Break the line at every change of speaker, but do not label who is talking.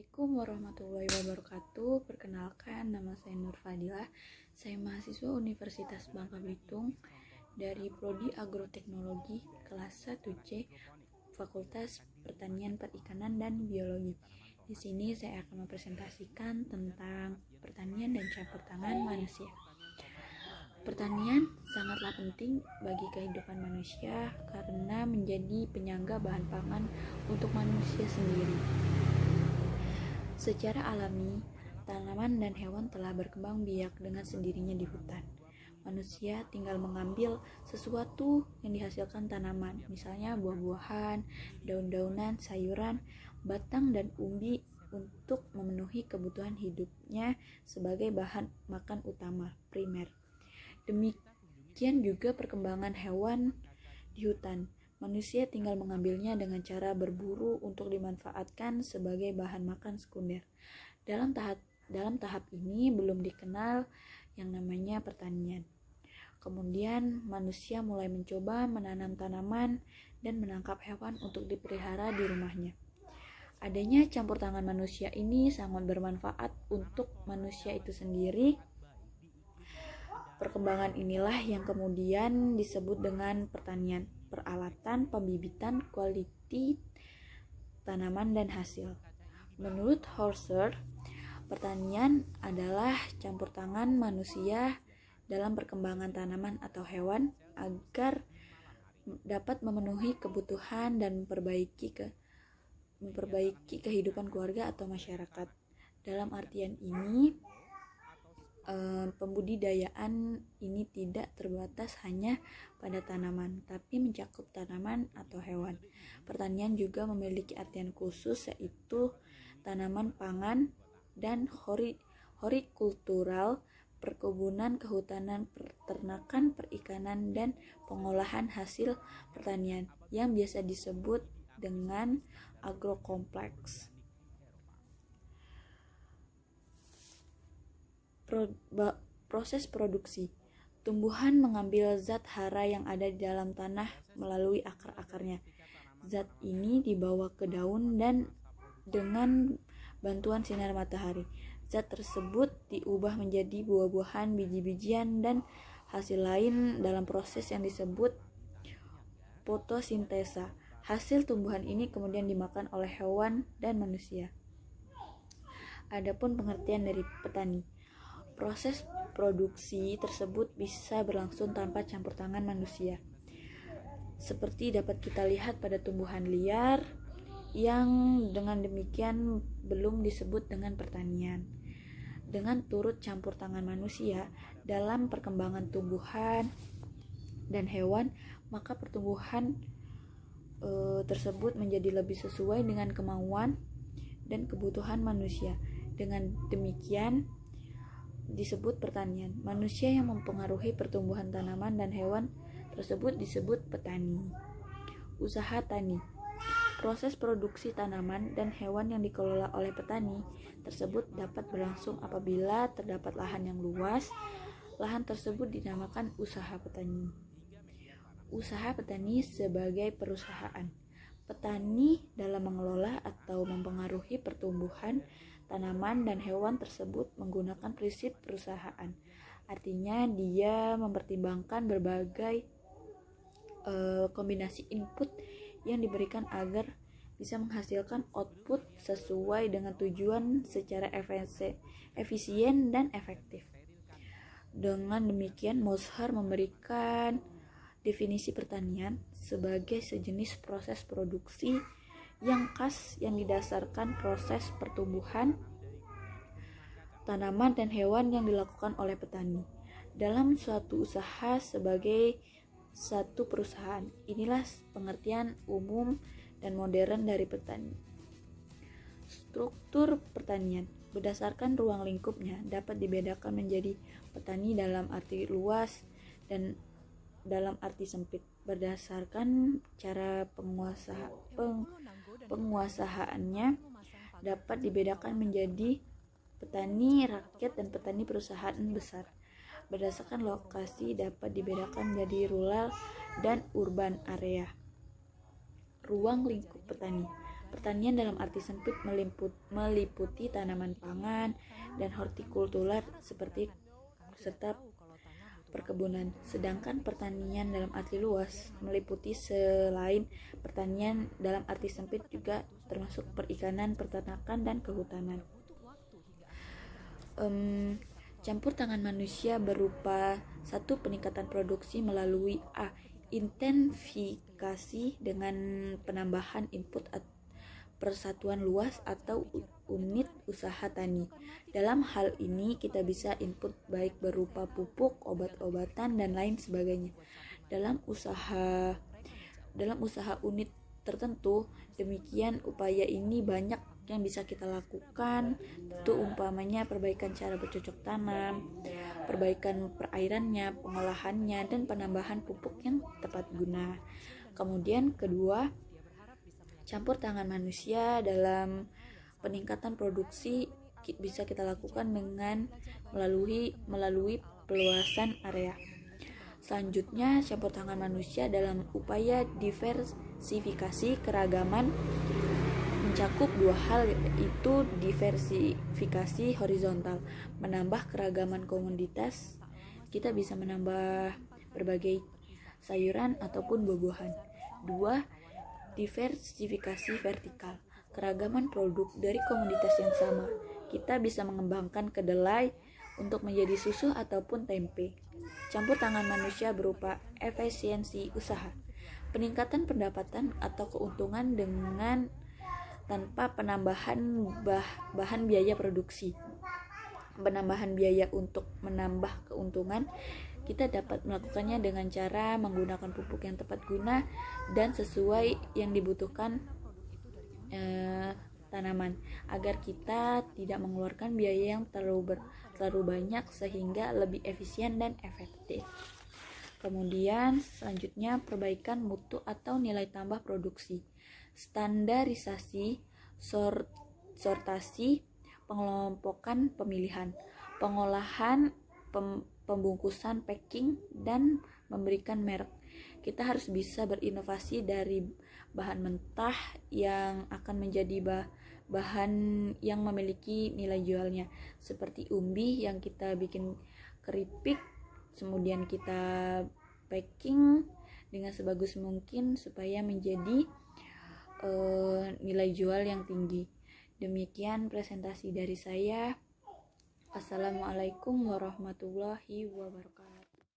Assalamualaikum warahmatullahi wabarakatuh. Perkenalkan, nama saya Nur Fadilah. Saya mahasiswa Universitas Bangka Belitung dari Prodi Agroteknologi kelas 1C, Fakultas Pertanian, Perikanan, dan Biologi. Di sini saya akan mempresentasikan tentang pertanian dan campur tangan manusia. Pertanian sangatlah penting bagi kehidupan manusia karena menjadi penyangga bahan pangan untuk manusia sendiri. Secara alami, tanaman dan hewan telah berkembang biak dengan sendirinya di hutan. Manusia tinggal mengambil sesuatu yang dihasilkan tanaman, misalnya buah-buahan, daun-daunan, sayuran, batang, dan umbi untuk memenuhi kebutuhan hidupnya sebagai bahan makan utama, primer. Demikian juga perkembangan hewan di hutan. Manusia tinggal mengambilnya dengan cara berburu untuk dimanfaatkan sebagai bahan makan sekunder. Dalam tahap ini belum dikenal yang namanya pertanian. Kemudian manusia mulai mencoba menanam tanaman dan menangkap hewan untuk dipelihara di rumahnya. Adanya campur tangan manusia ini sangat bermanfaat untuk manusia itu sendiri. Perkembangan inilah yang kemudian disebut dengan pertanian, peralatan pembibitan kualiti tanaman dan hasil. Menurut Hauser, pertanian adalah campur tangan manusia dalam perkembangan tanaman atau hewan agar dapat memenuhi kebutuhan dan memperbaiki kehidupan keluarga atau masyarakat. Dalam artian ini, pembudidayaan ini tidak terbatas hanya pada tanaman, tapi mencakup tanaman atau hewan. Pertanian juga memiliki artian khusus, yaitu tanaman pangan dan hortikultural, perkebunan, kehutanan, peternakan, perikanan, dan pengolahan hasil pertanian yang biasa disebut dengan agrokompleks. Proses produksi. Tumbuhan mengambil zat hara yang ada di dalam tanah melalui akar-akarnya. Zat ini dibawa ke daun dan dengan bantuan sinar matahari. Zat tersebut diubah menjadi buah-buahan, biji-bijian, dan hasil lain dalam proses yang disebut fotosintesa. Hasil tumbuhan ini kemudian dimakan oleh hewan dan manusia. Adapun pengertian dari petani. Proses produksi tersebut bisa berlangsung tanpa campur tangan manusia. Seperti dapat kita lihat pada tumbuhan liar yang dengan demikian belum disebut dengan pertanian. Dengan turut campur tangan manusia dalam perkembangan tumbuhan dan hewan, maka pertumbuhan tersebut menjadi lebih sesuai dengan kemauan dan kebutuhan manusia. Dengan demikian disebut pertanian. Manusia yang mempengaruhi pertumbuhan tanaman dan hewan tersebut disebut petani. Usaha tani. Proses produksi tanaman dan hewan yang dikelola oleh petani tersebut dapat berlangsung apabila terdapat lahan yang luas. Lahan tersebut dinamakan usaha petani. Usaha petani sebagai perusahaan. Petani dalam mengelola atau mempengaruhi pertumbuhan tanaman dan hewan tersebut menggunakan prinsip perusahaan. Artinya dia mempertimbangkan berbagai kombinasi input yang diberikan agar bisa menghasilkan output sesuai dengan tujuan secara efisien dan efektif. Dengan demikian, Mozart memberikan definisi pertanian sebagai sejenis proses produksi yang khas yang didasarkan proses pertumbuhan tanaman dan hewan yang dilakukan oleh petani dalam suatu usaha sebagai satu perusahaan. Inilah pengertian umum dan modern dari petani. Struktur pertanian berdasarkan ruang lingkupnya dapat dibedakan menjadi petani dalam arti luas dan dalam arti sempit. Berdasarkan cara penguasaannya dapat dibedakan menjadi petani rakyat dan petani perusahaan besar. Berdasarkan lokasi dapat dibedakan menjadi rural dan urban area. Ruang lingkup petani. Pertanian dalam arti sempit meliputi tanaman pangan dan hortikultura serta perkebunan. Sedangkan pertanian dalam arti luas meliputi selain pertanian dalam arti sempit juga termasuk perikanan, peternakan, dan kehutanan. Campur tangan manusia berupa satu, peningkatan produksi melalui intensifikasi dengan penambahan input persatuan luas atau unit usaha tani. Dalam hal ini kita bisa input baik berupa pupuk, obat-obatan, dan lain sebagainya. Dalam usaha unit tertentu, demikian upaya ini banyak yang bisa kita lakukan. Itu umpamanya perbaikan cara bercocok tanam, perbaikan perairannya, pengolahannya, dan penambahan pupuk yang tepat guna. Kemudian kedua, campur tangan manusia dalam peningkatan produksi bisa kita lakukan dengan melalui peluasan area. Selanjutnya, campur tangan manusia dalam upaya diversifikasi keragaman mencakup dua hal, yaitu diversifikasi horizontal, menambah keragaman komoditas. Kita bisa menambah berbagai sayuran ataupun buah-buahan. Dua, diversifikasi vertikal, keragaman produk dari komoditas yang sama. Kita bisa mengembangkan kedelai untuk menjadi susu ataupun tempe. Campur tangan manusia berupa efisiensi usaha, peningkatan pendapatan atau keuntungan dengan tanpa penambahan bahan biaya produksi. Penambahan biaya untuk menambah keuntungan kita dapat melakukannya dengan cara menggunakan pupuk yang tepat guna dan sesuai yang dibutuhkan tanaman, agar kita tidak mengeluarkan biaya yang terlalu banyak sehingga lebih efisien dan efektif. Kemudian selanjutnya, perbaikan mutu atau nilai tambah produksi, standarisasi, sortasi, pengelompokan, pemilihan, pengolahan, pembungkusan, packing, dan memberikan merek. Kita harus bisa berinovasi dari bahan mentah yang akan menjadi bahan yang memiliki nilai jualnya, seperti umbi yang kita bikin keripik, kemudian kita packing dengan sebagus mungkin supaya menjadi nilai jual yang tinggi. Demikian presentasi dari saya. Assalamualaikum warahmatullahi wabarakatuh.